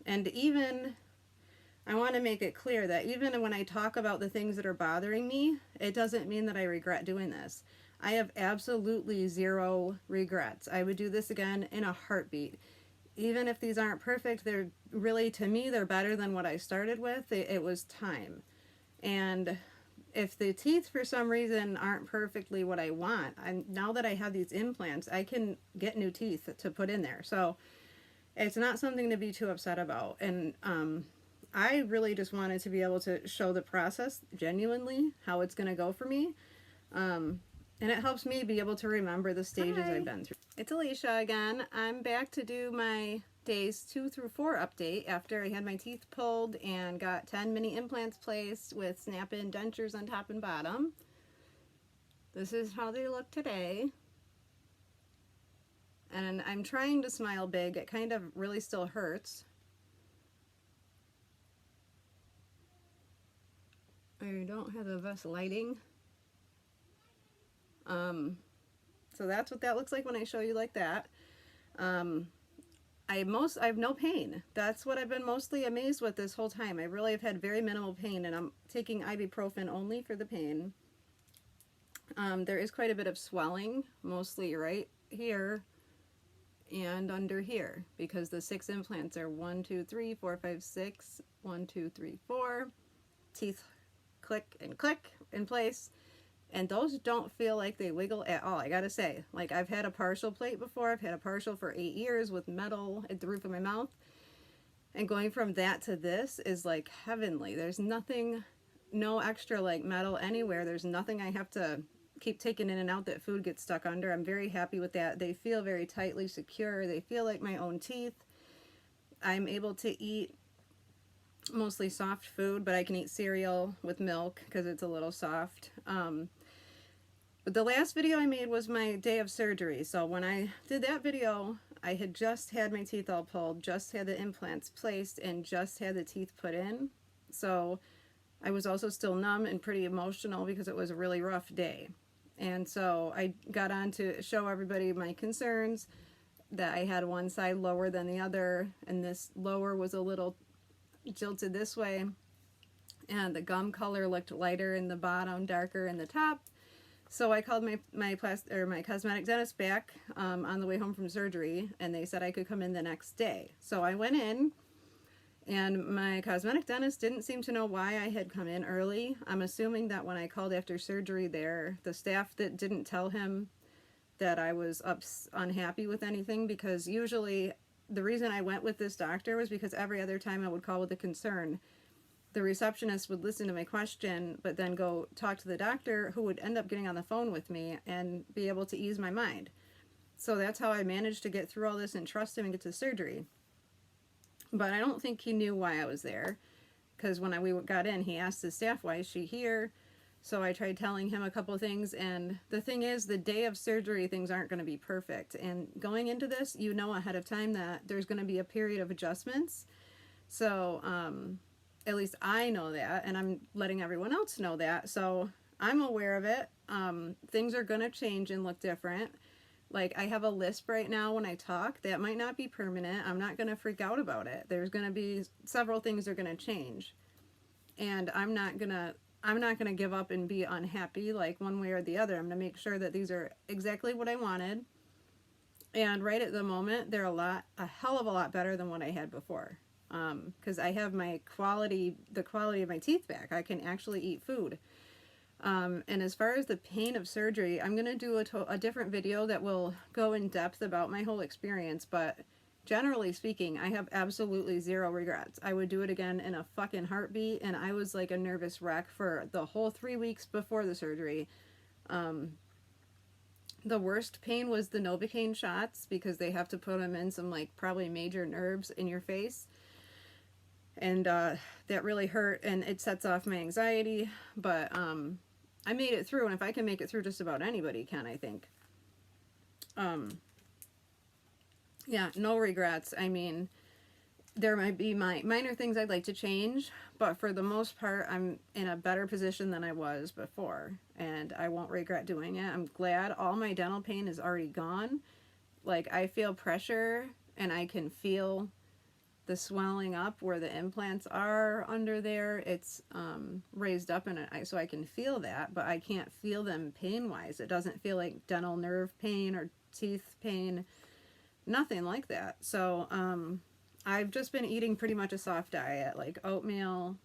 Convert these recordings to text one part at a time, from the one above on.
And even, I want to make it clear that even when I talk about the things that are bothering me, it doesn't mean that I regret doing this. I have absolutely zero regrets. I would do this again in a heartbeat. Even if these aren't perfect, they're really, to me, they're better than what I started with. It was time. And if the teeth for some reason aren't perfectly what I want, now that I have these implants, I can get new teeth to put in there. So it's not something to be too upset about. And I really just wanted to be able to show the process genuinely, how it's going to go for me. And it helps me be able to remember the stages I've been through. It's Alicia again. I'm back to do my days 2 through 4 update after I had my teeth pulled and got 10 mini implants placed with snap-in dentures on top and bottom. This is how they look today. And I'm trying to smile big. It kind of really still hurts. I don't have the best lighting. So that's what that looks like when I show you like that. I have no pain. That's what I've been mostly amazed with this whole time. I really have had very minimal pain, and I'm taking ibuprofen only for the pain. There is quite a bit of swelling, mostly right here and under here, because the 6 implants are 1, 2, 3, 4, 5, 6, 1, 2, 3, 4. Teeth click in place. And those don't feel like they wiggle at all, I gotta say. Like, I've had a partial plate before. I've had a partial for 8 years with metal at the roof of my mouth. And going from that to this is like heavenly. There's nothing, no extra like metal anywhere. There's nothing I have to keep taking in and out that food gets stuck under. I'm very happy with that. They feel very tightly secure. They feel like my own teeth. I'm able to eat mostly soft food, but I can eat cereal with milk because it's a little soft. But the last video I made was my day of surgery. So when I did that video, I had just had my teeth all pulled, just had the implants placed, and just had the teeth put in. So I was also still numb and pretty emotional because it was a really rough day. And so I got on to show everybody my concerns, that I had one side lower than the other, and this lower was a little jilted this way, and the gum color looked lighter in the bottom, darker in the top. So I called my cosmetic dentist back on the way home from surgery, and they said I could come in the next day. So I went in, and my cosmetic dentist didn't seem to know why I had come in early. I'm assuming that when I called after surgery there, the staff that didn't tell him that I was unhappy with anything, because usually the reason I went with this doctor was because every other time I would call with a concern, the receptionist would listen to my question, but then go talk to the doctor, who would end up getting on the phone with me and be able to ease my mind. So that's how I managed to get through all this and trust him and get to surgery. But I don't think he knew why I was there, because when we got in, he asked the staff, why is she here? So I tried telling him a couple of things, and the thing is, the day of surgery, things aren't going to be perfect. And going into this, you know ahead of time that there's going to be a period of adjustments. So, at least I know that, and I'm letting everyone else know that. So I'm aware of it. Things are going to change and look different. Like, I have a lisp right now when I talk. That might not be permanent. I'm not going to freak out about it. There's going to be several things that are going to change. And I'm not going to give up and be unhappy like one way or the other. I'm going to make sure that these are exactly what I wanted. And right at the moment, they're a hell of a lot better than what I had before. Because I have the quality of my teeth back. I can actually eat food. And as far as the pain of surgery, I'm going to do a different video that will go in depth about my whole experience, but generally speaking, I have absolutely zero regrets. I would do it again in a fucking heartbeat, and I was like a nervous wreck for the whole 3 weeks before the surgery. The worst pain was the Novocaine shots, because they have to put them in some like probably major nerves in your face. And that really hurt, and it sets off my anxiety, but I made it through, and if I can make it through, just about anybody can, I think. Yeah, no regrets. I mean, there might be minor things I'd like to change, but for the most part, I'm in a better position than I was before, and I won't regret doing it. I'm glad all my dental pain is already gone. Like, I feel pressure, and I can feel the swelling up where the implants are under there, it's raised up in it, so I can feel that, but I can't feel them pain-wise. It doesn't feel like dental nerve pain or teeth pain, nothing like that. So I've just been eating pretty much a soft diet, like oatmeal.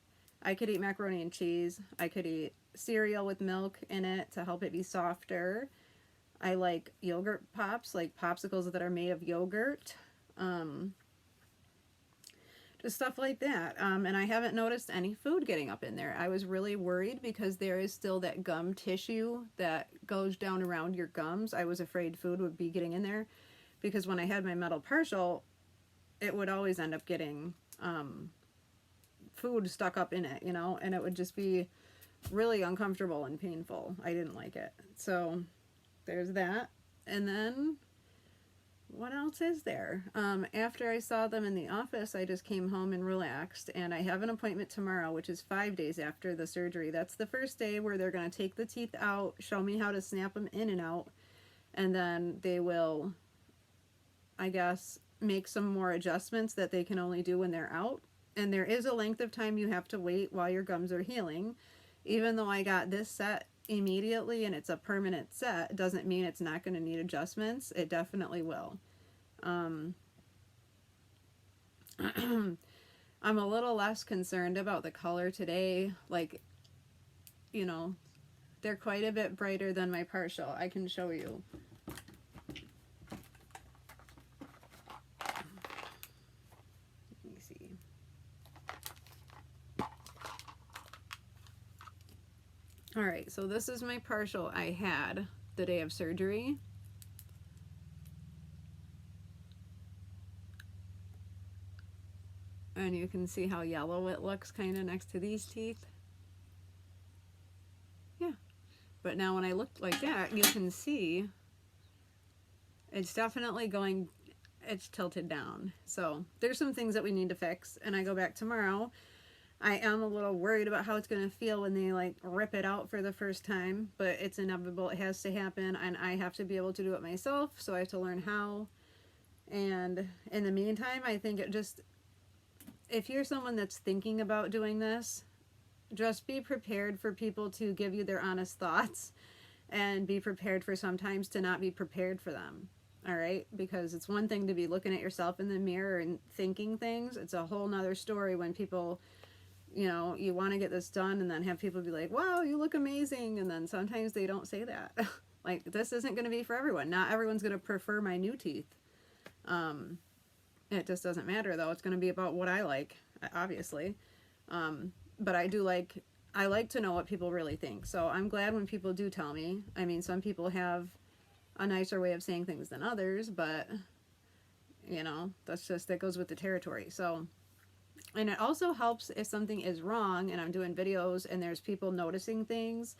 I could eat macaroni and cheese. I could eat cereal with milk in it to help it be softer. I like yogurt pops, like popsicles that are made of yogurt. Just stuff like that. And I haven't noticed any food getting up in there. I was really worried because there is still that gum tissue that goes down around your gums. I was afraid food would be getting in there because when I had my metal partial, it would always end up getting food stuck up in it, you know, and it would just be really uncomfortable and painful. I didn't like it. So there's that. And then what else is there? After I saw them in the office, I just came home and relaxed, and I have an appointment tomorrow, which is 5 days after the surgery. That's the first day where they're going to take the teeth out, show me how to snap them in and out, and then they will, I guess, make some more adjustments that they can only do when they're out. And there is a length of time you have to wait while your gums are healing. Even though I got this set immediately and it's a permanent set, doesn't mean it's not going to need adjustments. It definitely will. I'm a little less concerned about the color today. Like, you know, they're quite a bit brighter than my partial. I can show you. Let me see. All right, so this is my partial I had the day of surgery. And you can see how yellow it looks kind of next to these teeth. Yeah. But now when I look like that, you can see it's definitely going, it's tilted down. So there's some things that we need to fix. And I go back tomorrow. I am a little worried about how it's going to feel when they like rip it out for the first time, but it's inevitable. It has to happen, and I have to be able to do it myself, so I have to learn how. And in the meantime, I think it just, if you're someone that's thinking about doing this, just be prepared for people to give you their honest thoughts, and be prepared for sometimes to not be prepared for them. All right? Because it's one thing to be looking at yourself in the mirror and thinking things. It's a whole nother story when people, you know, you want to get this done and then have people be like, wow, you look amazing. And then sometimes they don't say that. Like, this isn't going to be for everyone. Not everyone's going to prefer my new teeth. It just doesn't matter, though. It's going to be about what I like, obviously. But I like to know what people really think. So I'm glad when people do tell me. I mean, some people have a nicer way of saying things than others, but, you know, that goes with the territory. So, and it also helps if something is wrong and I'm doing videos and there's people noticing things,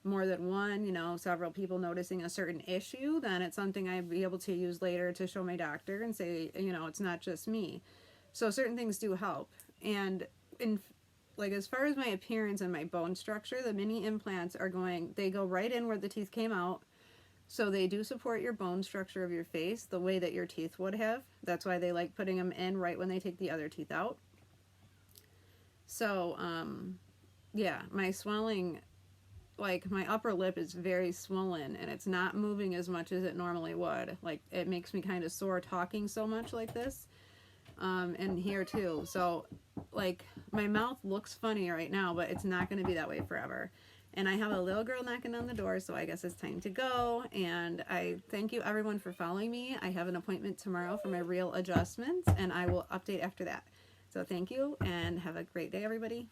more than one, you know, several people noticing a certain issue, then it's something I'd be able to use later to show my doctor and say, you know, it's not just me. So certain things do help. And like, as far as my appearance and my bone structure, the mini implants they go right in where the teeth came out. So they do support your bone structure of your face the way that your teeth would have. That's why they like putting them in right when they take the other teeth out. So, yeah, my swelling, like my upper lip is very swollen and it's not moving as much as it normally would. Like, it makes me kind of sore talking so much like this. And here too. So, like, my mouth looks funny right now, but it's not going to be that way forever. And I have a little girl knocking on the door, so I guess it's time to go. And I thank you everyone for following me. I have an appointment tomorrow for my real adjustments, and I will update after that. So thank you, and have a great day, everybody.